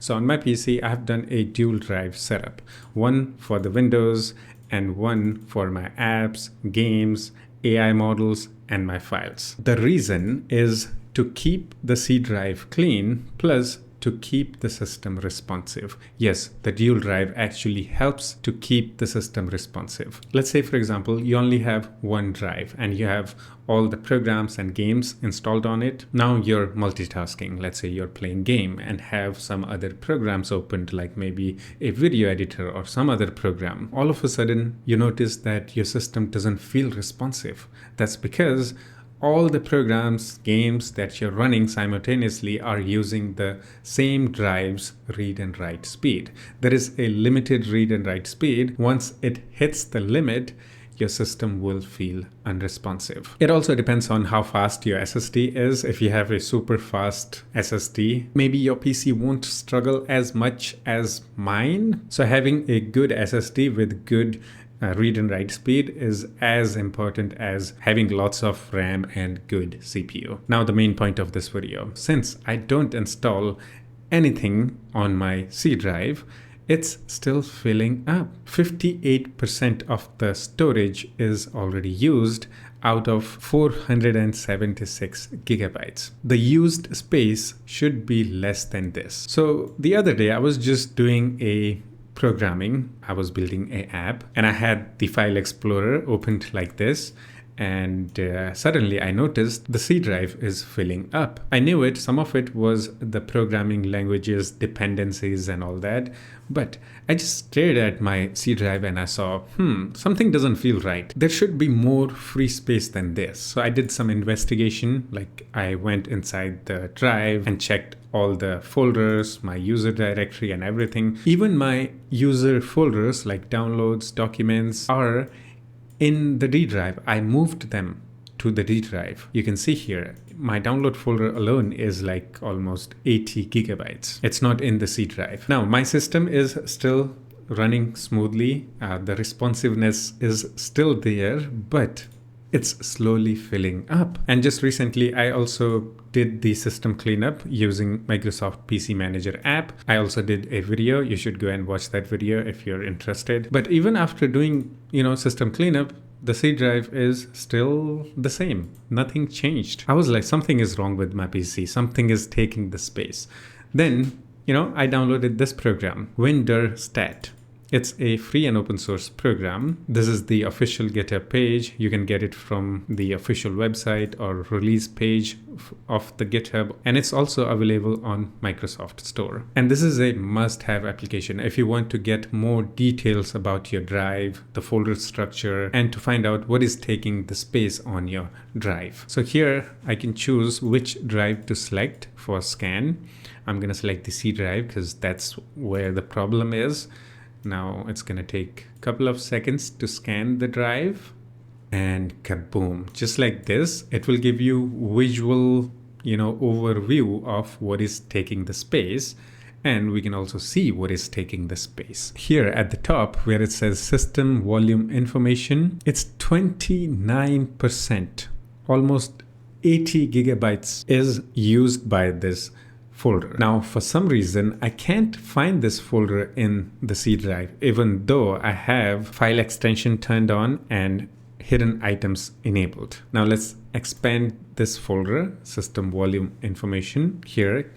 So on my PC, I've done a dual drive setup, one for the Windows and one for my apps, games, AI models, and my files. The reason is to keep the C drive clean, plus to keep the system responsive. Yes, the dual drive actually helps to keep the system responsive. Let's say, for example, you only have one drive and you have all the programs and games installed on it. Now you're multitasking. Let's say you're playing game and have some other programs opened, like maybe a video editor or some other program. All of a sudden, you notice that your system doesn't feel responsive. That's because all the programs, games that you're running simultaneously are using the same drive's read and write speed. There is a limited read and write speed. Once it hits the limit, your system will feel unresponsive. It also depends on how fast your SSD is. If you have a super fast SSD, maybe your PC won't struggle as much as mine. So having a good SSD with good read and write speed is as important as having lots of RAM and good CPU. Now the main point of this video, since I don't install anything on my C drive, it's still filling up. 58% of the storage is already used out of 476 gigabytes. The used space should be less than this. So the other day I was just doing a programming. I was building an app and I had the file explorer opened like this, and suddenly I noticed the C drive is filling up. I knew it, some of it was the programming languages, dependencies and all that, but I just stared at my C drive and I saw, something doesn't feel right. There should be more free space than this. So I did some investigation, like I went inside the drive and checked all the folders, my user directory and everything. Even my user folders like downloads, documents are in the D drive. I moved them to the D drive. You can see here, my download folder alone is like almost 80 gigabytes. It's not in the C drive. Now, my system is still running smoothly. The responsiveness is still there, but it's slowly filling up. And just recently, I also did the system cleanup using Microsoft PC Manager app. I also did a video. You should go and watch that video if you're interested. But even after doing, system cleanup, the C drive is still the same. Nothing changed. I was like, something is wrong with my PC. Something is taking the space. Then, I downloaded this program, WinDirStat. It's a free and open source program. This is the official GitHub page. You can get it from the official website or release page of the GitHub. And it's also available on Microsoft Store. And this is a must-have application if you want to get more details about your drive, the folder structure, and to find out what is taking the space on your drive. So here I can choose which drive to select for scan. I'm gonna select the C drive because that's where the problem is. Now it's going to take a couple of seconds to scan the drive, and kaboom, just like this, it will give you visual, overview of what is taking the space. And we can also see what is taking the space. Here at the top where it says system volume information, it's 29%, almost 80 gigabytes is used by this folder. Now, for some reason, I can't find this folder in the C drive, even though I have file extension turned on and hidden items enabled. Now let's expand this folder, system volume information. Here,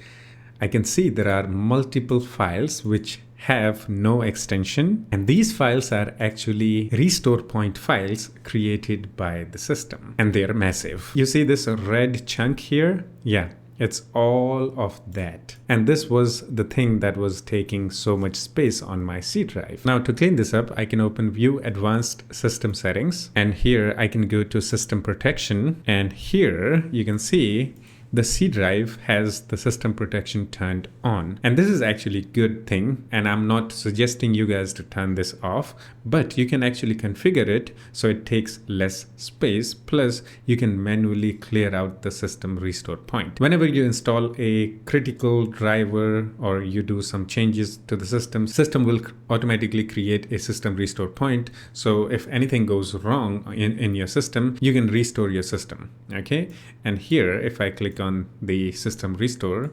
I can see there are multiple files which have no extension, and these files are actually restore point files created by the system, and they're massive. You see this red chunk here? Yeah. It's all of that. And this was the thing that was taking so much space on my C drive. Now to clean this up, I can open View Advanced System Settings. And here I can go to System Protection. And here you can see the C drive has the system protection turned on. And this is actually a good thing. And I'm not suggesting you guys to turn this off, but you can actually configure it so it takes less space. Plus you can manually clear out the system restore point. Whenever you install a critical driver or you do some changes to the system will automatically create a system restore point. So if anything goes wrong in your system, you can restore your system. Okay. And here, if I click on the system restore,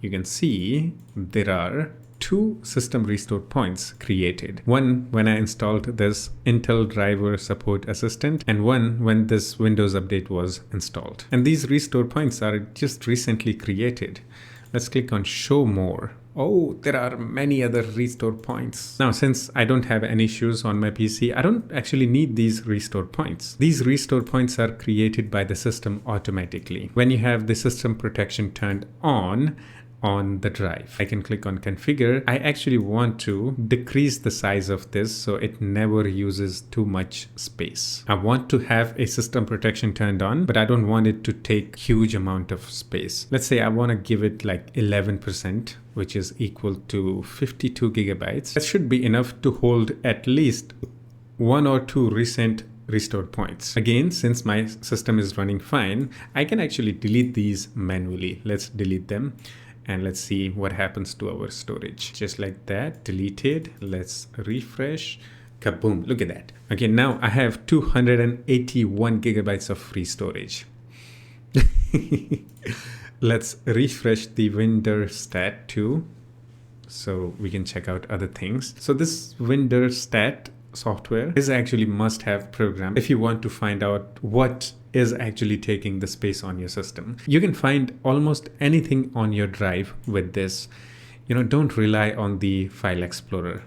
you can see there are two system restore points created. One when I installed this Intel driver support assistant, and one when this Windows update was installed. And these restore points are just recently created. Let's click on show more. Oh, there are many other restore points. Now, since I don't have any issues on my PC, I don't actually need these restore points. These restore points are created by the system automatically. When you have the system protection turned on the drive, I can click on configure. I actually want to decrease the size of this so it never uses too much space. I want to have a system protection turned on, but I don't want it to take huge amount of space. Let's say I want to give it like 11%, which is equal to 52 gigabytes. That should be enough to hold at least 1 or 2 recent restored points. Again, since my system is running fine, I can actually delete these manually. Let's delete them. And let's see what happens to our storage. Just like that, deleted. Let's refresh. Kaboom, look at that. Okay, now I have 281 gigabytes of free storage. Let's refresh the WinDirStat too, so we can check out other things. So this WinDirStat software is actually must-have program if you want to find out what is actually taking the space on your system. You can find almost anything on your drive with this. Don't rely on the file explorer.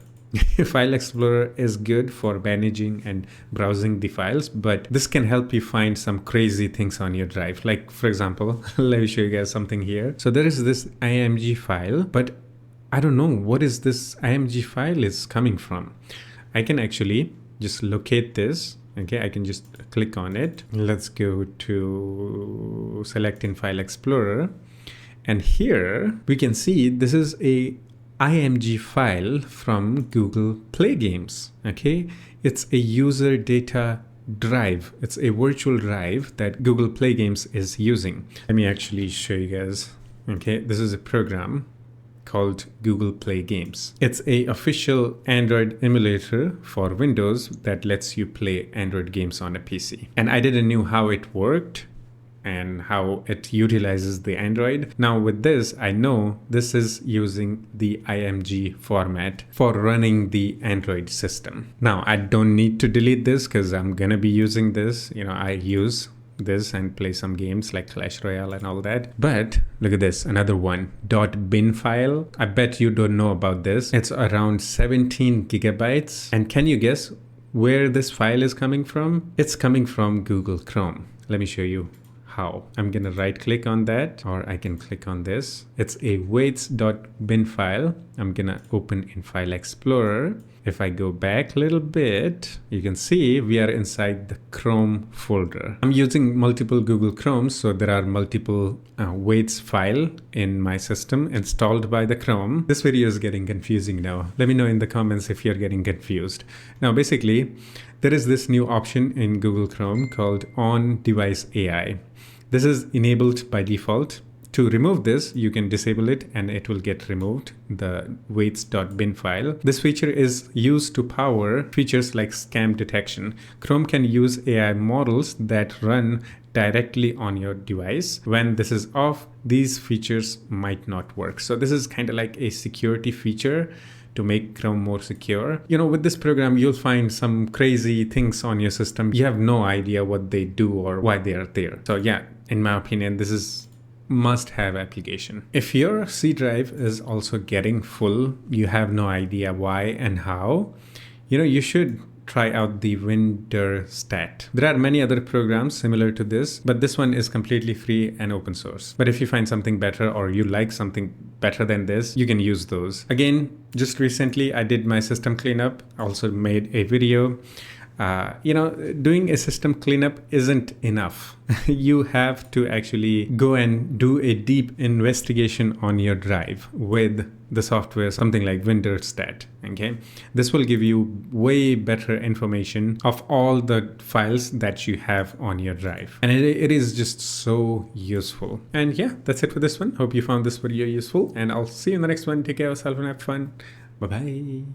File Explorer is good for managing and browsing the files, but this can help you find some crazy things on your drive. Like, for example, let me show you guys something here. So there is this IMG file, but I don't know what is this IMG file is coming from. I can actually just locate this. Okay, I can just click on it. Let's go to select in File Explorer. And here we can see this is a IMG file from Google Play Games. Okay, it's a user data drive. It's a virtual drive that Google Play Games is using. Let me actually show you guys. Okay, this is a program called Google Play Games. It's a official Android emulator for Windows that lets you play Android games on a PC. And I didn't know how it worked and how it utilizes the Android. Now with this, I know this is using the IMG format for running the Android system. Now I don't need to delete this because I'm gonna be using this. I use this and play some games like Clash Royale and all that. But look at this, another one, .bin file. I bet you don't know about this. It's around 17 gigabytes. And can you guess where this file is coming from? It's coming from Google Chrome. Let me show you how. I'm gonna right click on that, or I can click on this. It's a weights.bin file. I'm gonna open in File Explorer. If I go back a little bit, you can see we are inside the Chrome folder. I'm using multiple Google Chromes, so there are multiple weights file in my system installed by the Chrome. This video is getting confusing now. Let me know in the comments if you're getting confused. Now, basically, there is this new option in Google Chrome called On-Device AI. This is enabled by default. To remove this, you can disable it and it will get removed, the weights.bin file. This feature is used to power features like scam detection. Chrome can use AI models that run directly on your device. When this is off, these features might not work. So this is kind of like a security feature to make Chrome more secure. With this program, you'll find some crazy things on your system. You have no idea what they do or why they are there. So yeah, in my opinion, this is must-have application. If your C drive is also getting full, you have no idea why and how, you should try out the WinDirStat. There are many other programs similar to this, but this one is completely free and open source. But if you find something better or you like something better than this, you can use those. Again, just recently I did my system cleanup, also made a video. Doing a system cleanup isn't enough. You have to actually go and do a deep investigation on your drive with the software, something like WinDirStat. Okay, this will give you way better information of all the files that you have on your drive, and it is just so useful. And yeah, that's it for this one. Hope you found this video useful, and I'll see you in the next one. Take care of yourself and have fun. Bye bye.